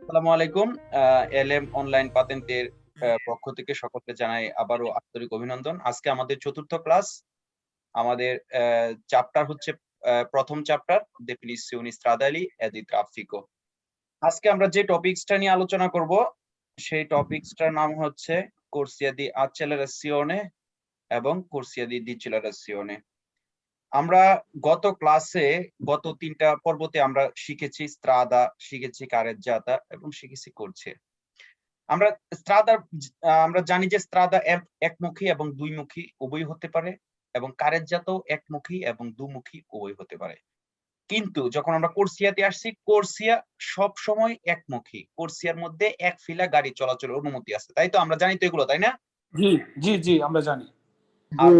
আসসালামু আলাইকুম। এলএম অনলাইন পাতেন্টের পক্ষ থেকে সকলকে জানাই আবারও আন্তরিক অভিনন্দন। আজকে আমাদের চতুর্থ ক্লাস। আমাদের চ্যাপ্টার হচ্ছে প্রথম chapter Definizioni stradali e di traffico। আজকে আমরা যে টপিকসটা নিয়ে আলোচনা করব সেই টপিকসটার নাম হচ্ছে Corsia di accelerazione এবং Corsia di decelerazione। আমরা গত ক্লাসে গত 3টা পর্বতে আমরা শিখেছি স্ট্রাদা, শিখেছি কারেজ্জাতা এবং শিখেছি কোর্সিয়া। আমরা আমরা জানি যে স্ট্রাদা একমুখী এবং দুইমুখী উভয় হতে পারে এবং কারেজ্জাতাও একমুখী এবং দুমুখী উভয় হতে পারে। কিন্তু যখন আমরা কোর্সিয়াতে আসছি, কোর্সিয়া সব সময় একমুখী। কোর্সিয়ার মধ্যে এক ফিলা গাড়ি চলাচলের অনুমতি আছে, তাই তো? আমরা জানি তো এগুলো, তাই না? জি জি জি আমরা জানি। আর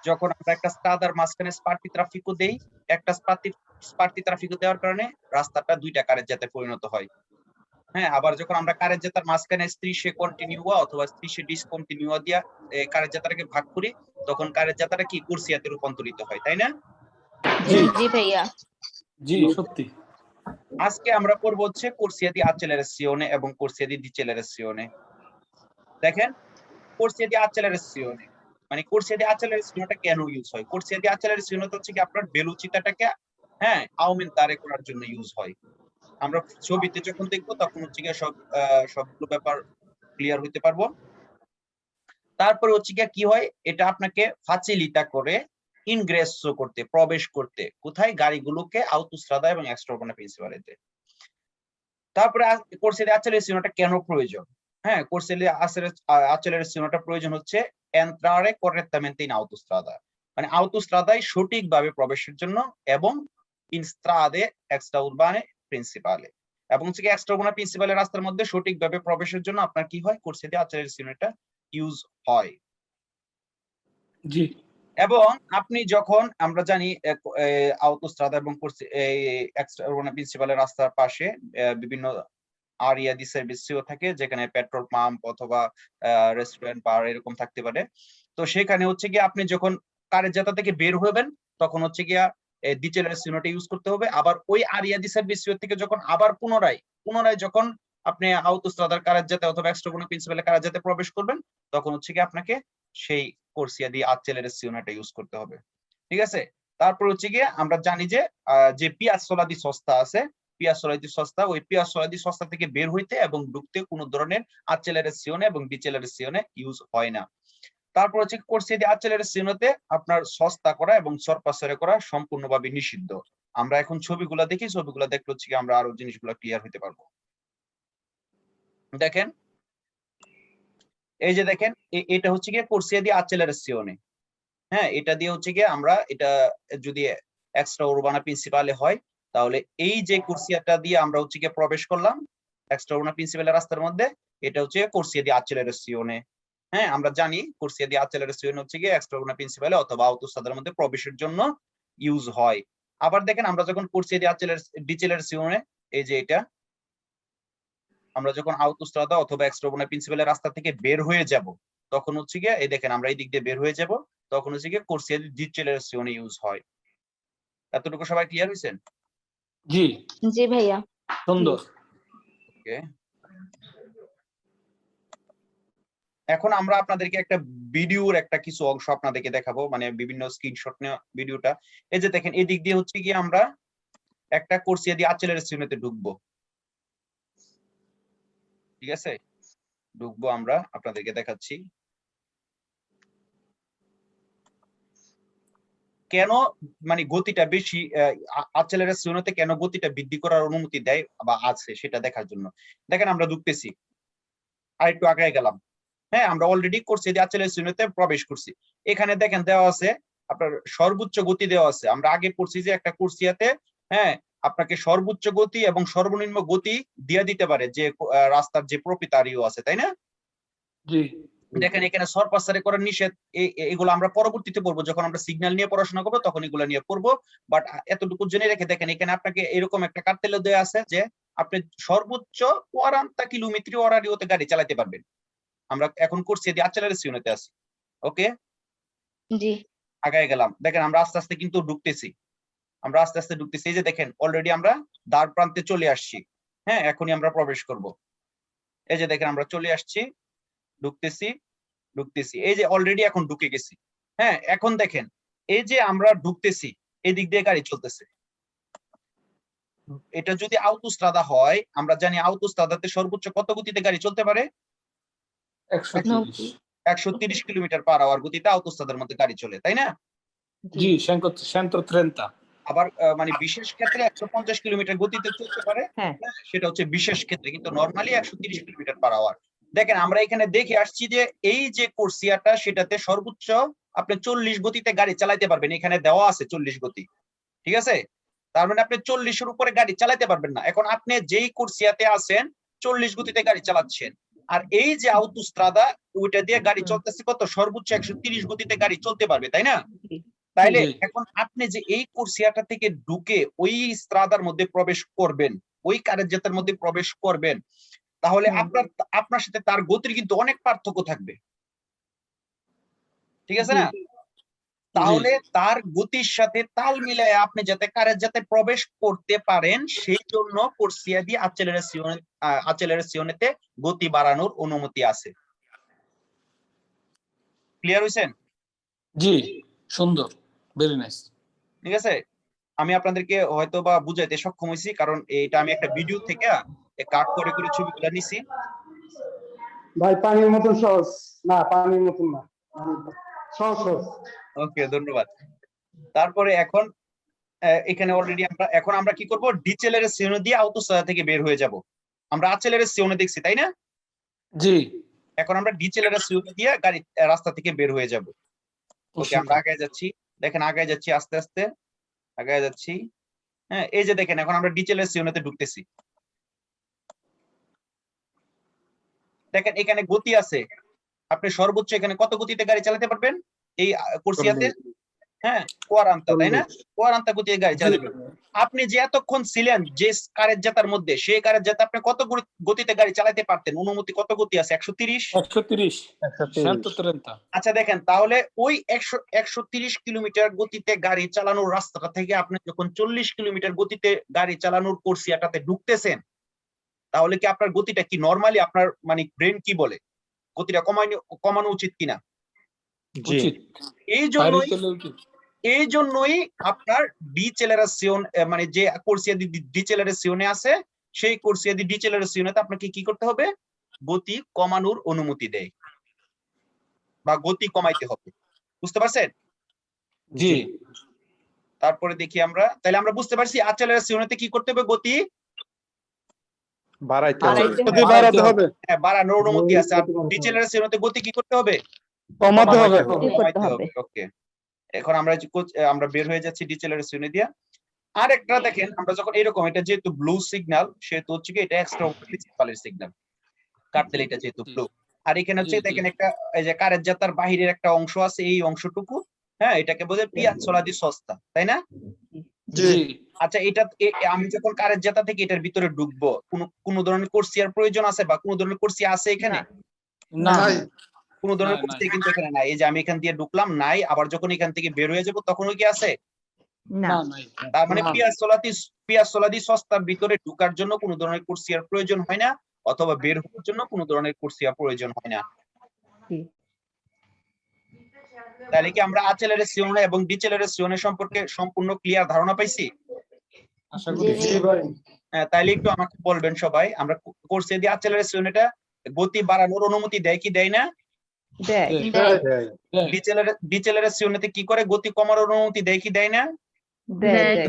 যখন আমরা একটা স্ট্রাদার মাঝখানে স্পার্টি ট্রাফিকও দেই, একটা স্পার্টি ট্রাফিকও দেওয়ার কারণে রাস্তাটা দুইটা কারেজ্জাতে পরিণত হয়। হ্যাঁ, আবার যখন আমরা কারেজ্জাতার মাঝখানে স্ত্রীশে কন্টিনিউয়া অথবা স্ত্রীশে ডিসকন্টিনিউয়া দিয়া কারেজ্জাতাটাকে ভাগ করি, তখন কারেজ্জাতাটা কি কোর্সিয়াতে রূপান্তরিত হয়, তাই না? জি জি ভাইয়া। জি সত্যি। আজকে আমরা পড়বো হচ্ছে কোর্সিয়া দি accelerazione এবং কোর্সিয়া দি decelerazione। দেখেন, কোর্সিয়া দি accelerazione মানে কোর্সিয়া দি accelerazione কেন ইউজ হয়? কোর্সিয়া দি accelerazione হচ্ছে কি আপনার ভেলোসিটিটাকে aumentare করার জন্য ইউজ হয়। আমরা ছবিতে যখন দেখবো তখন হচ্ছে গিয়ে সবগুলো ব্যাপার ক্লিয়ার হইতে পারবো। তারপরে হচ্ছে গিয়ে কি হয়, এটা আপনাকে ফাসিলিটা করে ইনগ্রেসো করতে, প্রবেশ করতে, কোথায়? গাড়িগুলোকে আউটোস্ট্রাদা এবং এক্সট্রাউরবানা প্রিন্সিপালেতে। তারপরে কোর্সিয়া দি accelerazione কেন প্রয়োজন? হ্যাঁ, কোর্সিয়া দি accelerazione প্রয়োজন হচ্ছে entrare correttamente in autostrada, মানে আউটোস্ট্রাদায় সঠিকভাবে প্রবেশের জন্য এবং in strade extraurbane principale, এবং হচ্ছে এক্সট্রাউরবানা প্রিন্সিপালের রাস্তার মধ্যে সঠিকভাবে প্রবেশের জন্য আপনার কি হয়? কোর্সিয়া দি accelerazione ইউজ হয়। জি এবং আপনি যখন আমরা জানি আউটোস্ট্রাদা এবং এক্সট্রাউরবানা প্রিন্সিপালের রাস্তার পাশে বিভিন্ন আরিয়া দি সার্ভিসিও থাকে, যেখানে পেট্রোল পাম্প অথবা রেস্টুরেন্ট বার এরকম থাকতে পারে। তো সেখানে হচ্ছে গিয়ে আপনি যখন কারেজ্জাতা থেকে বের হবেন তখন হচ্ছে গিয়া ডিচেলারেশনটা ইউজ করতে হবে। আবার ওই আরিয়া দি সার্ভিসিও থেকে যখন আবার পুনরায় যখন আপনি আউটোস্ট্রাদার কারেজ্জাতে অথবা এক্সট্রাউরবানা প্রিন্সিপালের কারেজ্জাতে প্রবেশ করবেন তখন হচ্ছে গিয়ে আপনাকে সেই কোর্সিয়া দি accelerazione ইউজ করতে হবে। ঠিক আছে? তারপর হচ্ছে গিয়ে আমরা জানি যে পিয়াজোলা দি সোস্তা আছে, পিয়াজোলা দি সোস্তা, ওই পিয়াজোলা দি সোস্তা থেকে বের হইতে এবং ঢুকতে কোনো ধরনের accelerazione এবং decelerazione ইউজ হয় না। তারপর হচ্ছে কোর্সিয়া দি accelerazione আপনার সস্তা করা এবং সরপাসরে করা সম্পূর্ণভাবে নিষিদ্ধ। আমরা এখন ছবিগুলা দেখি, ছবিগুলা দেখলে হচ্ছে আমরা আরো জিনিসগুলো ক্লিয়ার হইতে পারবো। দেখেন, এই যে দেখেন, এটা হচ্ছে গিয়ে কোর্সিয়া দি accelerazione। হ্যাঁ, এটা দিয়ে হচ্ছে গিয়ে আমরা এটা যদি এক্সট্রাউরবানা প্রিন্সিপালে হয় তাহলে এই যে কোর্সিয়াটা দিয়ে আমরা হচ্ছে গিয়ে প্রবেশ করলাম এক্সট্রাউরবানা প্রিন্সিপালের রাস্তার মধ্যে, এটা হচ্ছে কোর্সিয়া দি accelerazione। হ্যাঁ, আমরা জানি কোর্সিয়া দি accelerazione হচ্ছে গিয়ে এক্সট্রাউরবানা প্রিন্সিপালে অথবা আউটোস্ট্রাদার মধ্যে প্রবেশের জন্য ইউজ হয়। আবার দেখেন, আমরা যখন কোর্সিয়া দি decelerazione, এই যে এটা, আমরা যখন আউটোস্ট্রাদা অথবা এক্সট্রাউরবানা প্রিন্সিপালের রাস্তা থেকে বের হয়ে যাব তখন হচ্ছে গিয়ে এই দেখেন আমরা এই দিক দিয়ে বের হয়ে যাব, তখন হচ্ছে গিয়ে কোর্সিয়া দি decelerazione ইউজ হয়। এতটুকু সবাই ক্লিয়ার হইছেন? জি জি ভাইয়া। সুন্দর। ওকে, এখন আমরা আপনাদেরকে একটা ভিডিওর একটা কিছু অংশ আপনাদেরকে দেখাবো, মানে বিভিন্ন স্ক্রিনশট নেওয়া ভিডিওটা। এই যে দেখেন, এই দিক দিয়ে হচ্ছে গিয়ে আমরা একটা কোর্সিয়া দি accelerazione ঢুকবো। ঠিক আছে, ঢুকবো, আমরা আপনাদেরকে দেখাচ্ছি। কেন মানে গতিটা বেশি, accelerazione কেন গতিটা বৃদ্ধি করার অনুমতি দেয় বা আছে সেটা দেখার জন্য। দেখেন, আমরা ঢুকতেছি, আরেকটু আগায় গেলাম। হ্যাঁ, আমরা অলরেডি কোর্সিয়া দি accelerazione প্রবেশ করছি। এখানে দেখেন দেওয়া আছে আপনার সর্বোচ্চ গতি দেওয়া আছে। আমরা আগে পড়ছি যে একটা কোর্সিয়াতে হ্যাঁ আপনাকে সর্বোচ্চ গতি এবং সর্বনিম্ন গতি দিয়ে দিতে পারে যে রাস্তার যে প্রপিতারিও আছে, তাই না? জি দেখেন, এখানে সরপাসারে করার নিষেধ, এগুলো আমরা পরবর্তীতে পড়বো, যখন আমরা সিগন্যাল নিয়ে পড়াশোনা করবো তখন এগুলো নিয়ে পড়বো। বাট এতটুকু জেনে রেখে দেখেন, এখানে আপনাকে এরকম একটা কার্তেলে দেওয়া আছে যে আপনি সর্বোচ্চ 40 কিলোমিটার অরারিওতে গাড়ি চালাতে পারবেন। আমরা এখন কোর্সিয়া দি accelerazione আছি। ওকে, জি আগায় গেলাম। দেখেন, আমরা আস্তে আস্তে কিন্তু ঢুকতেছি, আমরা আস্তে আস্তে ঢুকতেছি। এই যে দেখেন, অলরেডি আমরা দ্বার প্রান্তে চলে আসছি। হ্যাঁ, এখনই আমরা প্রবেশ করব। এই যে দেখেন আমরা চলে আসছি, ঢুকতেছি, এই যে অলরেডি এখন ঢুকে গেছি। হ্যাঁ, এখন দেখেন এই যে আমরা ঢুকতেছি, এই দিক দিয়ে গাড়ি চলতেছে। এটা যদি আউটোস্ট্রাদা হয়, আমরা জানি আউটোস্ট্রাদাতে সর্বোচ্চ কত গতিতে গাড়ি চলতে পারে? 130 130 কিলোমিটার/আওয়ার গতিতে আউটোস্ট্রাদার মধ্যে গাড়ি চলে, তাই না? জি 130 আবার মানে বিশেষ ক্ষেত্রে 150 কিলোমিটার গতিতে চলতে পারে। হ্যাঁ। সেটা হচ্ছে বিশেষ ক্ষেত্রে, কিন্তু নরমালি 130 কিলোমিটার/আওয়ার। দেখেন আমরা এখানে দেখে আসছি যে এই যে কোর্সিয়াটা, সেটাতে সর্বোচ্চ আপনি 40 গতিতে গাড়ি চালাতে পারবেন। এখানে দেওয়া আছে 40 গতি, ঠিক আছে? তার মানে আপনি 40 এর উপরে গাড়ি চালাতে পারবেন না। এখন আপনি যেই কোর্সিয়াতে আছেন 40 গতিতে গাড়ি চালাচ্ছেন, আর এই যে আউটোস্ট্রাদা, ওইটা দিয়ে গাড়ি চলতেছে কত? সর্বোচ্চ 130 গতিতে গাড়ি চলতে পারবে, তাই না? তাইলে জি। এখন আপনি যে এই কোর্সিয়াটা থেকে ঢুকে ওই স্ট্রাদার মধ্যে প্রবেশ করবেন, ওই কারেজেতার মধ্যে প্রবেশ করবেন, তাহলে আপনার সাথে তার গতির কিন্তু অনেক পার্থক্য থাকবে, ঠিক আছে না? তাহলে তার গতির সাথে তাল মিলায় আপনি যাতে কারেজেতে প্রবেশ করতে পারেন, সেই জন্য কোর্সিয়া দি অ্যাক্সেলারেশনেতে গতি বাড়ানোর অনুমতি আছে। ক্লিয়ার হইছেন? জি, সুন্দর, ভেরি নাইস। ঠিক আছে, আমি আপনাদেরকে হয়তো বা বুঝাইতে সক্ষম হয়েছি, কারণ এটা আমি একটা ভিডিও থেকে কাট করে করে ছবিগুলো নিছি। ভাই পানির মতন সহজ না, পানির মতন না, সহজ। ওকে, ধন্যবাদ। তারপরে এখন এখানে অলরেডি আমরা কি করব? ডিসেলারেশন দিয়ে আউটোস্ট্রাদা থেকে বের হয়ে যাব। আমরা অ্যাক্সেলারেশন দেখছি, তাই না? জি। এখন আমরা ডিসেলারেশন দিয়ে গাড়ি রাস্তা থেকে বের হয়ে যাব। ওকে, আমরা আগায় যাচ্ছি, দেখেন আগায় যাচ্ছি, আস্তে আস্তে আগায় যাচ্ছি। হ্যাঁ, এই যে দেখেন এখন আমরা ডিসেলারেশনেতে ঢুকতেছি। দেখেন এখানে গতি আছে, আপনি সর্বোচ্চ এখানে কত গতিতে গাড়ি চালাতে পারবেন এই কোর্সিয়াতে? হ্যাঁ, 40, তাই না? 40 গতিতে গাড়ি চালাতে পারবেন। আপনি যে এতক্ষণ ছিলেন যে কারের জেতার মধ্যে, সেই কারের জেতা আপনি কত গতিতে গাড়ি চালাতে পারতেন? অনুমতি কত গতি আছে? 130। 130 আচ্ছা দেখেন, তাহলে ওই 130 কিলোমিটার গতিতে গাড়ি চালানোর রাস্তাটা থেকে আপনি যখন 40 কিলোমিটার গতিতে গাড়ি চালানোর কোর্সিয়াটাতে ঢুকতেছেন, তাহলে কি আপনার গতিটা কি নরমালি আপনার মানে ব্রেন কি বলে গতিটা কমানো উচিত কিনা? উচিত। এই জন্যই আপনার ডিসেলারেশন, মানে যে কোর্সিয়া দি ডিসেলারেশনে আছে, সেই কোর্সিয়া দি ডিসেলারেশনেতে আপনাকে কি করতে হবে? গতি কমানোর অনুমতি দেয় বা গতি কমাইতে হবে। বুঝতে পারছেন? জি। তারপরে দেখি আমরা, তাহলে আমরা বুঝতে পারছি অ্যাক্সেলারেশনেতে কি করতে হবে? গতি বাড়াতে হবে। হ্যাঁ, বাড়ানোর অনুমতি আছে। আর ডিসেলারেশনেতে গতি কি করতে হবে? কমাতে হবে। কমাইতে হবে। ওকে, এখন আমরা বের হয়ে যাচ্ছি ডিসেলারেশনে দিয়ে। আর একটা দেখেন, আমরা যখন এরকম, এটা যেহেতু ব্লু সিগন্যাল, সেহেতু হচ্ছে কি এটা এক্সট্রা প্রিন্সিপালের সিগন্যাল, কাটলে এটা যেহেতু ব্লু। আর এখানে হচ্ছে দেখেন একটা এই যে কারের জাতার বাহিরের একটা অংশ আছে, এই অংশটুকু, হ্যাঁ, এটাকে বলে পিয়াজোলা দি সস্তা, তাই না? জি। আচ্ছা, এটা আমি যখন কারের জাতা থেকে এটার ভিতরে ঢুকবো, কোন ধরনের কোর্সিয়ার প্রয়োজন আছে বা কোন ধরনের কোর্সিয়া আছে এখানে? না, কোন ধরনের কোর্সিয়া কিন্তু এখানে নাই। এই যে আমি এখান দিয়ে ঢুকলাম, নাই। আবার যখন এখান থেকে বের হয়ে যাব, তখনও কি আছে? না, তার মানে পিয়াজোলা দি সস্তার ভিতরে ঢোকার জন্য কোন ধরনের কোর্সিয়ার প্রয়োজন হয় না, অথবা বের হওয়ার জন্য কোন ধরনের কোর্সিয়া প্রয়োজন হয় না। তাহলে কি আমরা অ্যাক্সেলারেশন এবং ডিসেলারেশন সম্পর্কে সম্পূর্ণ ক্লিয়ার ধারণা পাইছি? আশা করি। জি ভাই। হ্যাঁ, তাইলে একটু আমাকে বলবেন সবাই, আমরা কোর্সে দিয়ে অ্যাক্সেলারেশন এটা গতি বাড়ানোর অনুমতি দেয় কি দেয় না? ডিসেলারেশনেতে কি করে? গতি কমানোর অনুমতি দেয় কি দেয় না?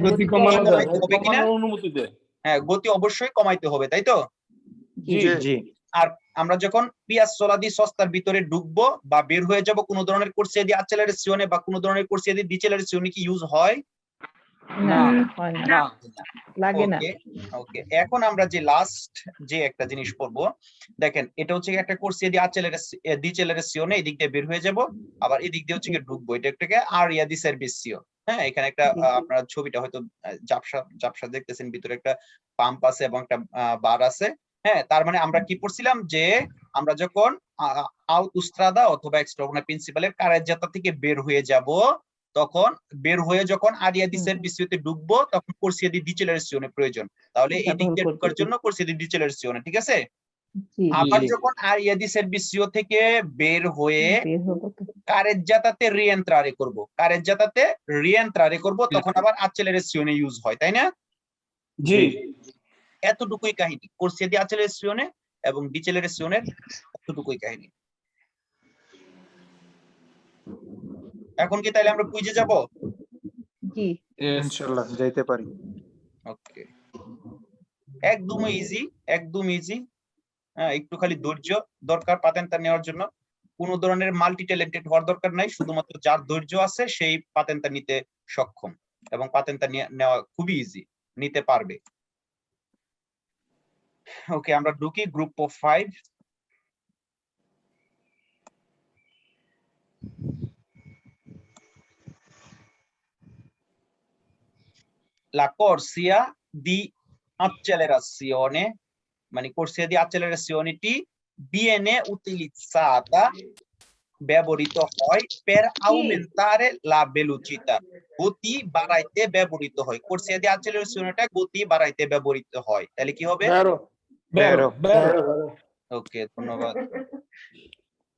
গতি কমানো হবে কিনা? অনুমতি দেয়। হ্যাঁ, গতি অবশ্যই কমাইতে হবে, তাই তো? জি। আর আমরা যখন পিয়াজোলা দি সস্তার ভিতরে ঢুকবো বা বের হয়ে যাব, কোন ধরনের কোর্সে দিয়ে অ্যাক্সেলারেশনে বা কোন ধরনের কোর্সে দিয়ে ডিসেলারেশনে কি ইউজ হয়? না, লাগে না। ওকে, এখন আমরা যে লাস্ট যে একটা জিনিস পড়বো, দেখেন এটা হচ্ছে একটা কোর্সে দিয়ে ডিসেলারেশনে এদিক দিয়ে বের হয়ে যাব, আবার এদিক দিয়ে হচ্ছে ঢুকবো, এটা একটাকে আরিয়া দি সার্ভিসিও। হ্যাঁ, এখানে একটা আপনারা ছবিটা হয়তো জাপসা দেখতেছেন, ভিতরে একটা পাম্প আছে এবং একটা বার আছে। হ্যাঁ, তার মানে আমরা কি পড়ছিলাম যে আমরা যখন আউটোস্ট্রাদা অথবা এক্সট্রাউনা প্রিন্সিপালের কারের জাতা থেকে বের হয়ে যাব, তখন বের হয়ে যখন আরিয়া দি সার্ভিসিওতে ঢুকবো তখন corsia di dicelerazione প্রয়োজন। তাহলে এই দিক দিয়ে ঢোকার জন্য corsia di dicelerazione, ঠিক আছে? জি আবার যখন আরিয়া দি সার্ভিসিও থেকে বের হয়ে কারেজ্জাতাতে রিএন্ট্রারে করব, কারেজ্জাতাতে রিএন্ট্রারে করব, তখন আবার accelerazione ইউজ হয়, তাই না? জি এতটুকুই কাহিনী corsia di accelerazione এবং ডিসেলারেশনে, এতটুকুই কাহিনী। এখন কি তাইলে আমরা কুইজে যাব? জি ইনশাআল্লাহ যাইতে পারি। ওকে, একদম ইজি, একদম ইজি। হ্যাঁ, একটু খালি ধৈর্য দরকার পাতেনটা নেওয়ার জন্য। কোনো ধরনের মাল্টি ট্যালেন্টেড হওয়ার দরকার নাই, শুধুমাত্র যার ধৈর্য আছে সেই পাতেনটা নিতে সক্ষম, এবং পাতেনটা নেওয়া খুবই ইজি, নিতে পারবে। ওকে, আমরা ঢুকি group of 5। La corsia di accelerazione, মানে corsia di accelerazione viene utilizzata, ব্যবহৃত হয় per aumentare la velocità, গতি বাড়াইতে ব্যবহৃত হয়। corsia di accelerazione গতি বাড়াইতে ব্যবহৃত হয়, তাহলে কি হবে? বেরো ওকে, ধন্যবাদ।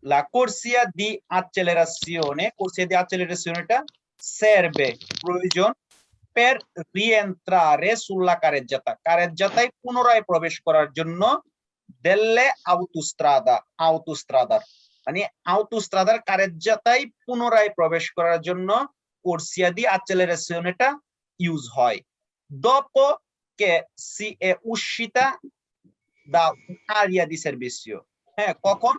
La corsia di accelerazione, corsia di accelerazione serve, প্রয়োজন, per rientrare sulla carreggiata, carreggiataয় পুনরায় প্রবেশ করার জন্য, delle autostrada, autostrada মানে autostradaর carreggiataয় পুনরায় প্রবেশ করার জন্য corsia di accelerazione ইউজ হয়। dopo che si è uscita da un'area di servizio, হ্যাঁ, কখন?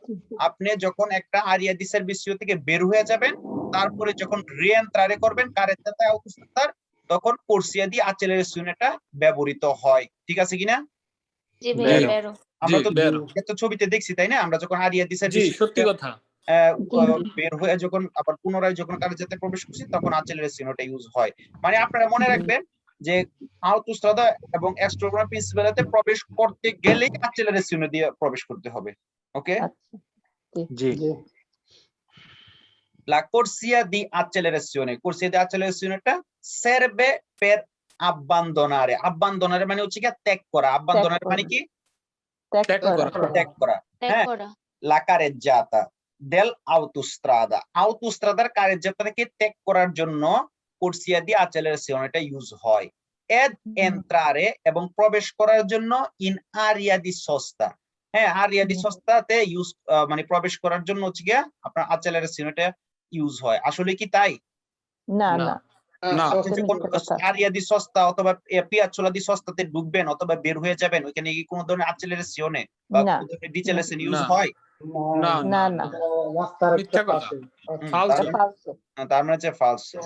আপনি যখন একটা আরিয়া দি সার্ভিসিও থেকে বের হয়ে যাবেন, তারপরে যখন রিএন্ট্রারে করবেন কারেজ্জাতায় autostradaর, তখন corsia di accelerazione ব্যবহৃত হয়, ঠিক আছে কিনা? জি ভাইয়া বেরো। আমরা তো বেরো। একটা ছবিতে দেখছি, তাই না? আমরা যখন আরিয়া দি জি সার্ভিসিও সত্যি কথা। বের হয়ে যখন আবার পুনরায় যখন কারেজ্জাতায় প্রবেশ করছি তখন accelerazione ইউজ হয়। মানে আপনারা মনে রাখবেন যে autostrada এবং extraurbana principale প্রবেশ করতে গেলেই accelerazione দিয়ে প্রবেশ করতে হবে। ওকে, জি la corsia di accelerazione, corsia di accelerazione serve per abbandonare, abbandonare মানে হচ্ছে কি ত্যাগ করা, abbandonare মানে কি? ত্যাগ করা। ত্যাগ করা। ত্যাগ হ্যাঁ, করা। la carreggiata del autostrada, autostradaর কারেজ্জাতাকে ত্যাগ করার জন্য corsia di accelerazione ইউজ হয়। ed entrare এবং প্রবেশ করার জন্য in area di sosta, হ্যাঁ, area di sostaতে ইউজ মানে প্রবেশ করার জন্য হচ্ছে কি আপনার accelerazione ইউজ হয়। আসলে কি তাই? না না। না না আপনি যখন আরিয়া দি সস্তা অথবা পিয়াচ্ছোলা দি সস্তাতে ঢুকবেন অথবা বের হয়ে যাবেন, ওইখানে কি কোনো ধরনের accelerazione বা না। কোনো ধরনের deceleration ইউজ না। হয়? না না না রাস্তার মিথ্যা একটা কথা। পাশে ফালতু। ফালতু তার মানে হচ্ছে falso।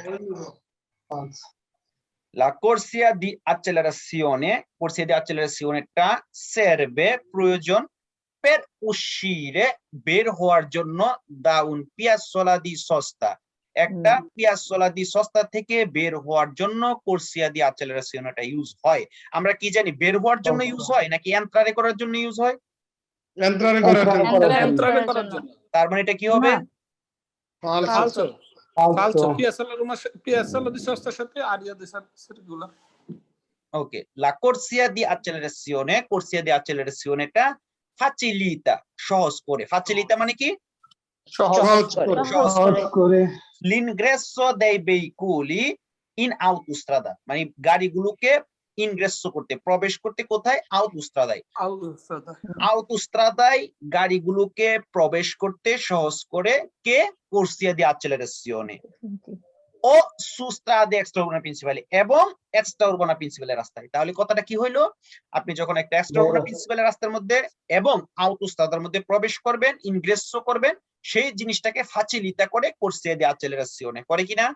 La corsia di accelerazione, corsia di accelerazione serve, প্রয়োজন, per uscire, বের হওয়ার জন্য, da un piazzola di sosta, একটা পিয়াসোলা দি সস্তা থেকে বের হওয়ার জন্য corsia di accelerazione ইউজ হয়। আমরা কি জানি বের হওয়ার জন্য ইউজ হয় নাকি এন্ট্রারে করার জন্য ইউজ হয়? এন্ট্রারে করার জন্য এন্ট্রারে করার জন্য। তার মানে এটা কি হবে? ফালতু। ফালতু। ফালতু পিএসএল দি সস্তার সাথে আরিয়া দি সার্ভিসগুলো। ওকে, la corsia di accelerazione, corsia di accelerazione facilita, সহজ করে। facilita মানে কি? সহজ করে l'ingresso dei veicoli in autostrada, মানে গাড়িগুলোকে ইনগ্রেসো করতে, প্রবেশ করতে কোথায়? autostradaয়। autostradaয় গাড়িগুলোকে প্রবেশ করতে সহজ করে কে? corsia di accelerazione ও su strade extraurbana principali, এবং extraurbana principale রাস্তায়। তাহলে কথাটা কি হইলো? আপনি যখন একটা extraurbana principale রাস্তার মধ্যে এবং autostradaর মধ্যে প্রবেশ করবেন, ইনগ্রেসো করবেন, সেই জিনিসটাকে facilita করে corsia di accelerazione, করে কিনা?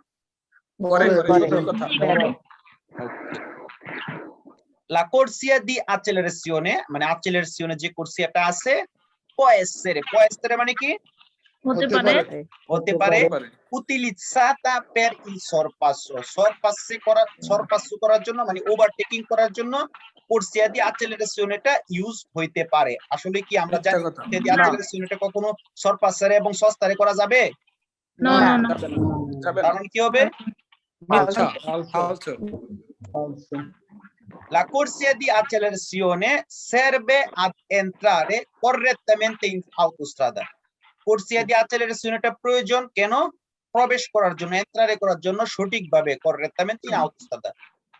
La corsia di accelerazione, মানে accelerazione যে corsiaটা আছে, può essere মানে কি? হতে পারে utilizzata per il sorpasso, sorpasso করার জন্য, মানে ওভারটেকিং করার জন্য corsia di accelerazione ইউজ হইতে পারে। আসলে কি আমরা জানি corsia di accelerazione কখনো সরপাসারে এবং সস্তারে করা যাবে? No, না। no, no. যাবে না, যাবে না। তার মানে কি হবে? মিথ্যা, falso, falso। falso, La corsia di accelerazione serve ad entrare correttamente in autostrada. কোর্সিয়া দি অ্যাক্সেলারেশনটা প্রয়োজন কেন? প্রবেশ করার জন্য, এন্ট্রারে করার জন্য সঠিকভাবে correttamente in autostrada.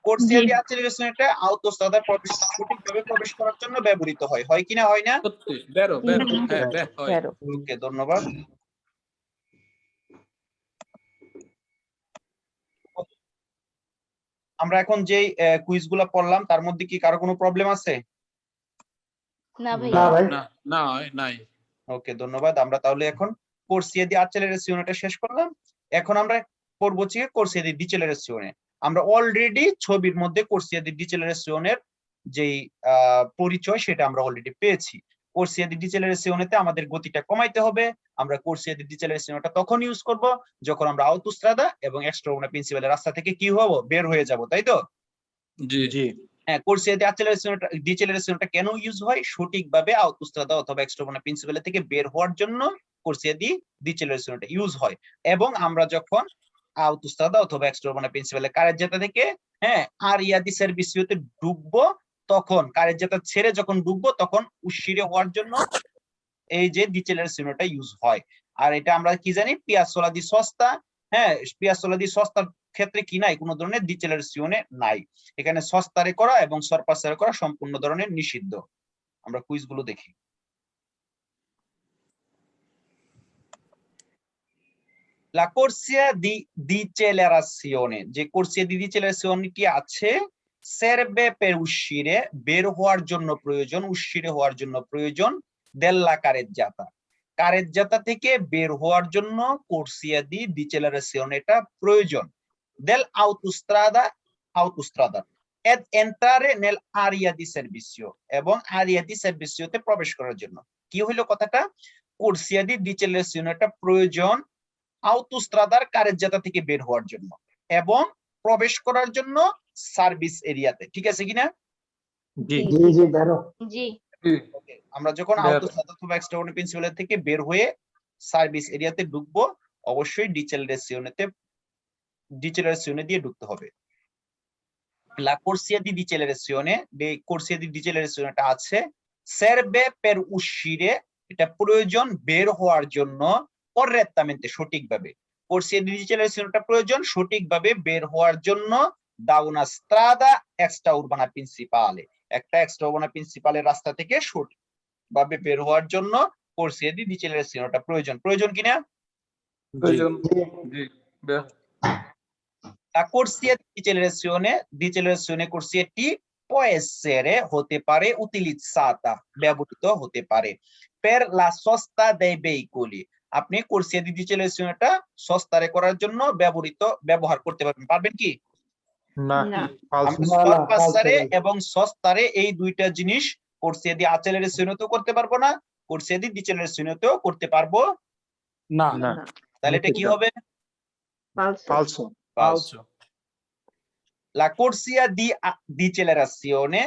কোর্সিয়া G. The অ্যাক্সেলারেশনটা autostrada সঠিকভাবে প্রবেশ করার জন্য ব্যবহৃত হয়। হয় কিনা হয় না? সত্যি, বেরো, বেরো, হুম। হ্যাঁ, হয়। তেরো। ওকে, ধন্যবাদ। আমরা এখন যে কুইজগুলো পড়লাম তার মধ্যে কি কারো কোনো প্রবলেম আছে? না না ভাইয়া। ভাই, না, নাই। ওকে, ধন্যবাদ। আমরা তাহলে এখন কোর্সিয়া দি অ্যাক্সেলারেশনটা শেষ করলাম। এখন আমরা পড়ব হচ্ছে কোর্সিয়া দি ডিসেলারেশনে। আমরা অলরেডি ছবির মধ্যে কোর্সিয়া দি ডিসেলারেশনের যেই পরিচয় সেটা আমরা অলরেডি পেয়েছি। কোর্সিয়া দি ডিসেলারেশনেতে আমাদের গতিটা কমাইতে হবে। আমরা কোর্সিয়া দি ডিসেলারেশনটা তখন ইউজ করব যখন আমরা আউটোস্ট্রাদা এবং এক্সট্রাউনা প্রিন্সিপালের রাস্তা থেকে কি হব, বের হয়ে যাব, তাই তো? জি। হ্যাঁ, কোর্সিয়া দি ডিসেলারেশনটা কেন ইউজ হয়? সঠিকভাবে আউটোস্ট্রাদা অথবা এক্সট্রাউনা প্রিন্সিপাল থেকে বের হওয়ার জন্য কোর্সিয়া দি ডিসেলারেশনটা ইউজ হয়। এবং আমরা যখন আউটোস্ট্রাদা অথবা এক্সট্রাউনা প্রিন্সিপালের কারেজ্জাতা থেকে আরিয়া দি সার্ভিসিওতে ঢুকবো, তখন কারেজ্জাতা ছেড়ে যখন ঢুকবো তখন উশিরে হওয়ার জন্য এই যে ডিসেলারেশনটা ইউজ হয়। আর এটা আমরা কি জানি, পিয়াসোলা দি সস্তা। পিয়াসোলা দি সস্তার ক্ষেত্রে কি নাই, কোনো ধরনের ডিসেলারেশনে নাই। এখানে সস্তারে করা এবং সরপাসারে করা সম্পূর্ণ ধরনের নিষিদ্ধ। আমরা কুইজগুলো দেখি। La corsia di decelerazione, যে corsia di decelerazione আছে, serve per uscire, বের হওয়ার জন্য প্রয়োজন, উশিরে হওয়ার জন্য প্রয়োজন, della carreggiata, কারেজ্জাতা থেকে বের হওয়ার জন্য corsia di decelerazione এটা প্রয়োজন, del autostrada ed entrare nell'area di servizio, এবং area di servizio তে প্রবেশ করার জন্য। কি হইলো কথাটা? corsia di decelerazione এটা প্রয়োজন আউটোস্ট্রাদার কারেজ্জাতা থেকে বের হওয়ার জন্য এবং প্রবেশ করার জন্য সার্ভিস এরিয়াতে। ঠিক আছে কিনা? জি। জি, বেরো। জি। ওকে, আমরা যখন বের। আউটোস্ট্রাদা অথবা এক্সট্রাউনা প্রিন্সিপাল থেকে বের হয়ে সার্ভিস এরিয়াতে ঢুকবো, অবশ্যই ডিসেলারেশনে দিয়ে ঢুকতে হবে। La corsia di decelerazione, corsia di decelerazione আছে, serve per uscire, এটা প্রয়োজন বের হওয়ার জন্য, correttamente সঠিকভাবে। corsia di decelerazione প্রয়োজন সঠিকভাবে বের হওয়ার জন্য, da una strada extraurbana principale, একটা এক্সট্রাউরবানা প্রিন্সিপালের রাস্তা থেকে সঠিকভাবে বের হওয়ার জন্য corsia di decelerazione প্রয়োজন। প্রয়োজন কিনা? প্রয়োজন। জি, বের। La corsia di decelerazione corsieti può essere, হতে পারে, utilizzata, ব্যবহৃত হতে পারে, per la sosta dei veicoli, আপনি corsia di decelerazione সস্তারে করার জন্য ব্যবহার করতে পারবেন কি? না। আমরা না, সরপাসারে falso। এবং সস্তারে এই দুইটা জিনিস corsia di accelerazione করতে পারবো না, corsia di decelerazione করতে পারবো না। তাহলে এটা কি হবে? ফালসো। Falso। La corsia di decelerazione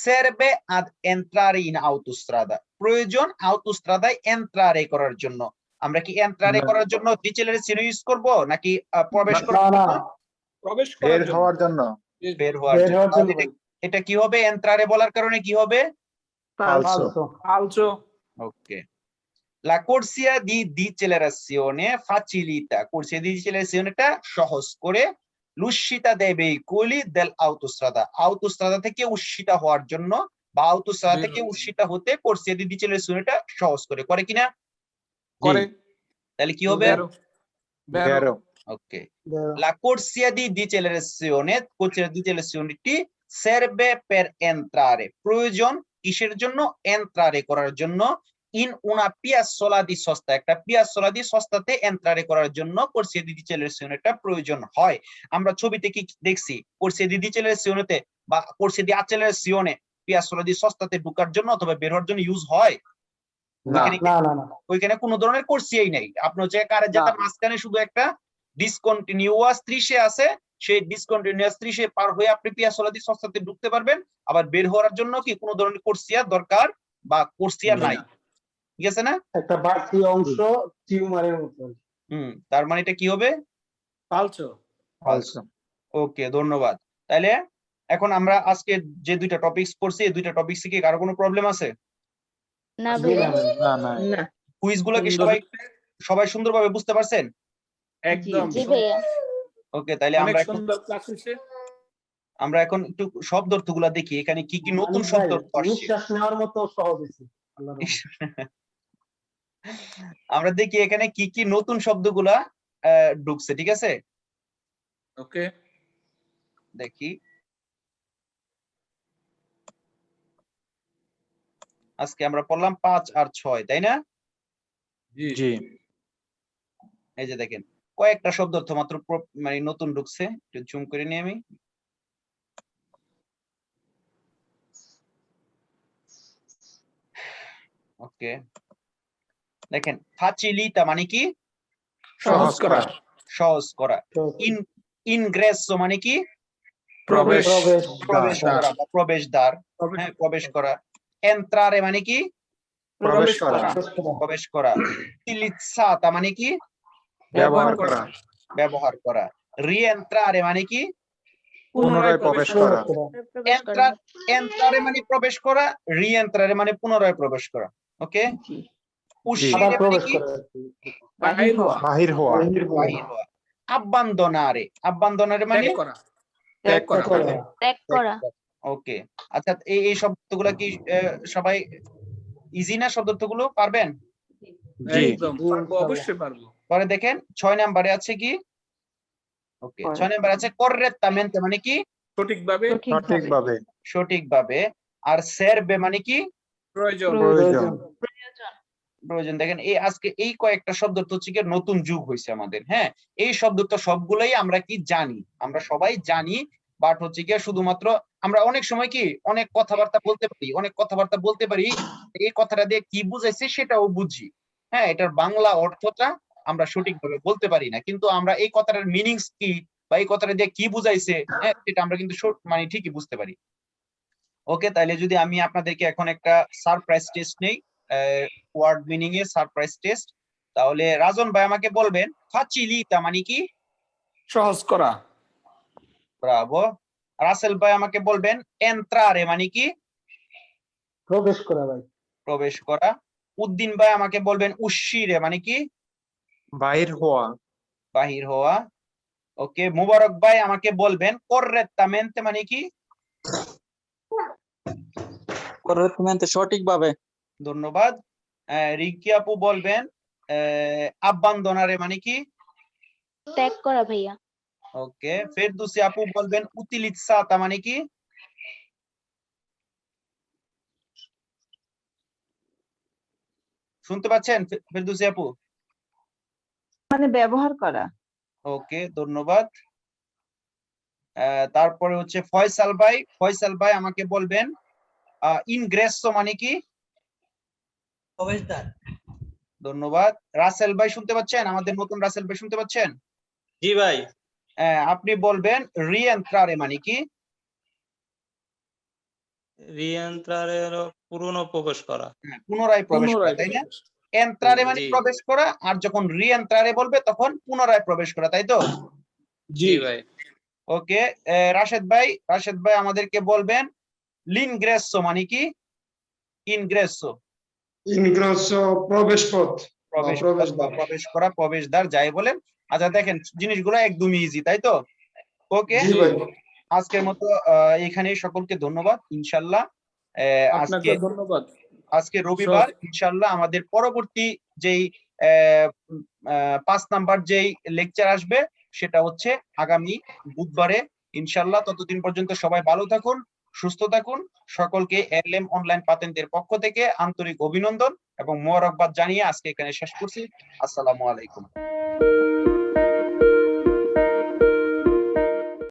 serve ad entrare in autostrada, প্রয়োজন আউটোস্ট্রাদায় এন্ট্রারে করার জন্য। আমরা কি এন্ট্রারে না। করার জন্য ডিসেলারেশন ইউজ করব নাকি প্রবেশ না, করার না, জন্য? প্রবেশ বের করার জন্য। হওয়ার জন্য বের হওয়ার বের জন্য। হওয়ার জন্য তাহলে এটা কি হবে? এন্ট্রারে বলার কারণে কি হবে? ফালসো। falso। Falso। ওকে। La corsia di decelerazione facilita, corsia di decelerazione সহজ করে l'uscita dei veicoli dell'autostrada, autostrada থেকে উশিতা হওয়ার জন্য বা autostrada থেকে উশিতা হতে corsia di decelerazione সহজ করে কিনা? করে। তাহলে কি হবে? বেরো। বেরো ওকে। বেরো। La corsia di decelerazione serve per entrare, প্রয়োজন কিসের জন্য? এন্ট্রারে করার জন্য, in una piazzola di sosta, একটা piazzola di sostaতে এন্ট্রারে করার জন্য corsia di decelerazione প্রয়োজন হয়। আমরা ছবিতে কি দেখছি? corsia di decelerazione বা corsia di accelerazione piazzola di sostaতে ঢোকার জন্য অথবা বের হওয়ার জন্য ইউজ হয়? না না। ওইখানে কোনো ধরনের কোর্সিয়াই নাই। আপনি হচ্ছে কারের যাতে মাঝখানে শুধু একটা ডিসকন্টিনিউয়াস 30 আছে, সেই ডিসকন্টিনিউয়াস 30 পার হয়ে আপনি পিয়াসোলা দি সস্তাতে ঢুকতে পারবেন। আবার বের হওয়ার জন্য কি কোনো ধরনের কোর্সিয়া দরকার বা কোর্সিয়া নাই। ঠিক আছে না? একটা বাড়তি অংশ টিউমারের মতো। তার মানে এটা কি হবে? ফালসো। ফালসো। ওকে, ধন্যবাদ। তাহলে এখন আমরা আজকে যে দুইটা টপিকস পড়ছি, এই দুইটা টপিকসে কি কারো কোনো প্রবলেম আছে? না জি ভাইয়া। না ভাই। না নাই। না কুইজগুলো কি সুন্দর। সবাই সুন্দরভাবে বুঝতে পারছেন? একদম জি ভাইয়া। ওকে, তাহলে অনেক আমরা এখন সুন্দর ক্লাস হয়েছে। একটু শব্দ অর্থগুলা দেখি এখানে কি কি নতুন মানিক শব্দ ভাই, অর্থ আসছে। নিঃশ্বাস নেওয়ার মতো সহজ হয়েছে আল্লাহর রহমতে। আমরা দেখি এখানে কি কি নতুন শব্দগুলা ঢুকছে, ঠিক আছে? ওকে। দেখি আজকে আমরা পড়লাম 5 আর 6, তাই না? জি। জি। এই যে দেখেন কয়েকটা শব্দ অর্থ মাত্র মানে নতুন ঢুকছে, একটু জুম করে নিই আমি। ওকে, দেখেন ফাচিলিতা মানে কি? সহজ করা। সহজ করা। তো ইনগ্রেসো মানে কি? প্রবেশ। প্রবেশ দ্বার। করা বা প্রবেশদ্বার। প্রবেশ। হ্যাঁ, প্রবেশ করা। এন্ট্রারে মানে কি? প্রবেশ করা। প্রবেশ করা। উতিলিzzata মানে কি? ব্যবহার করা। ব্যবহার করা। রিএন্ট্রারে মানে কি? পুনরায় প্রবেশ করা। প্রবেশ করা। এন্ট্রারে মানে প্রবেশ করা, রিএন্ট্রারে মানে পুনরায় প্রবেশ করা। ওকে, জি আবার উশিরে মানে প্রবেশ কি? করে আর কি। বাহির হওয়া। বাহির হওয়া। বাহির হওয়া। আব্বান্দনারে মানে ত্যাগ করা। ত্যাগ করা। ত্যাগ করা। ওকে, আচ্ছা এই শব্দগুলো কি সবাই ইজি না? শব্দগুলো পারবেন? জি। একদম জি, পারবো, ইনশাআল্লাহ। অবশ্যই পারবো। পরে দেখেন 6 নম্বরে আছে কি? ওকে, 6 নম্বরে আছে correttamente মানে কি? সঠিকভাবে। সঠিকভাবে। সঠিকভাবে। আর serve মানে কি? প্রয়োজন। প্রয়োজন। প্রয়োজন। দেখেন আজকে এই কয়েকটা শব্দ তো হচ্ছে কি নতুন যুগ হয়েছে আমাদের। হ্যাঁ, এই শব্দ তো সবগুলাই আমরা কি জানি, আমরা সবাই জানি, বাট হচ্ছে কি শুধুমাত্র আমরা অনেক সময় কি অনেক কথাবার্তা বলতে পারি, এই কথাটা দিয়ে কি বুঝাইছে সেটাও বুঝি। হ্যাঁ, এটার বাংলা অর্থটা আমরা সঠিকভাবে বলতে পারি না, কিন্তু আমরা এই কথাটার মিনিংস কি বা এই কথাটা দিয়ে কি বুঝাইছে, হ্যাঁ, সেটা আমরা কিন্তু মানে ঠিকই বুঝতে পারি। ওকে, তাহলে যদি আমি আপনাদেরকে এখন একটা সারপ্রাইজ টেস্ট নেই, ওয়ার্ড মিনিং এর সারপ্রাইজ টেস্ট, তাহলে রাজন ভাই আমাকে বলবেন ফাচিলিতা মানে কি? সহজ করা। ব্রাভো। রাসেল ভাই আমাকে বলবেন এন্ট্রারে মানে কি? প্রবেশ করা ভাই। প্রবেশ করা। উদ্দিন ভাই আমাকে বলবেন উশিরে মানে কি? বাহির হওয়া। বাহির হওয়া। ওকে, মুবারক ভাই আমাকে বলবেন correttamente মানে কি? correctamente সঠিকভাবে। ধন্যবাদ। রিঙ্কি আপু বলবেন আব্বান্দনারে মানে কি? ত্যাগ করা ভাইয়া। ওকে, ফেরদৌসী আপু বলবেন উতিলিzzata মানে কি? শুনতে পাচ্ছেন ফেরদৌসী আপু? মানে ব্যবহার করা। ওকে, ধন্যবাদ। তারপরে হচ্ছে ফয়সাল ভাই আমাকে বলবেন ইনগ্রেসো মানে কি? প্রবেশদ্বার। ধন্যবাদ। রাসেল ভাই শুনতে পাচ্ছেন? আমাদের নতুন রাসেল ভাই শুনতে পাচ্ছেন? জি ভাই। আপনি বলবেন রিএন্ট্রারে মানে কি? রিএন্ট্রারের পুরনো প্রবেশ করা। পুনরায় প্রবেশ করা, তাই না? এন্ট্রারে মানে জি। প্রবেশ করা, আর যখন রিএন্ট্রারে বলবে তখন পুনরায় প্রবেশ করা, তাই তো? জি ভাই। ওকে, রাশেদ ভাই আমাদেরকে বলবেন লিনগ্রেসো মানে কি? ইনগ্রেসো ইনগ্রেসো প্রবেশপথ। প্রবেশ করা, প্রবেশদ্বার, যাই বলেন। আচ্ছা দেখেন জিনিসগুলো একদমই ইজি, তাই তো? ওকে, জি ভাই। আজকের মতো এখানেই সকলকে ধন্যবাদ। ইনশাল্লাহ আপনাকে ধন্যবাদ। আজকে রবিবার, ইনশাল্লাহ আমাদের পরবর্তী যেই 5 নাম্বার যেই লেকচার আসবে সেটা হচ্ছে আগামী বুধবারে ইনশাল্লাহ। ততদিন পর্যন্ত সবাই ভালো থাকুন, সুস্থ থাকুন। সকলকে এলএম অনলাইন পাতেন্টের পক্ষ থেকে আন্তরিক অভিনন্দন এবং মোবারকবাদ জানিয়ে আজকে এখানে শেষ করছি। আসসালামু আলাইকুম।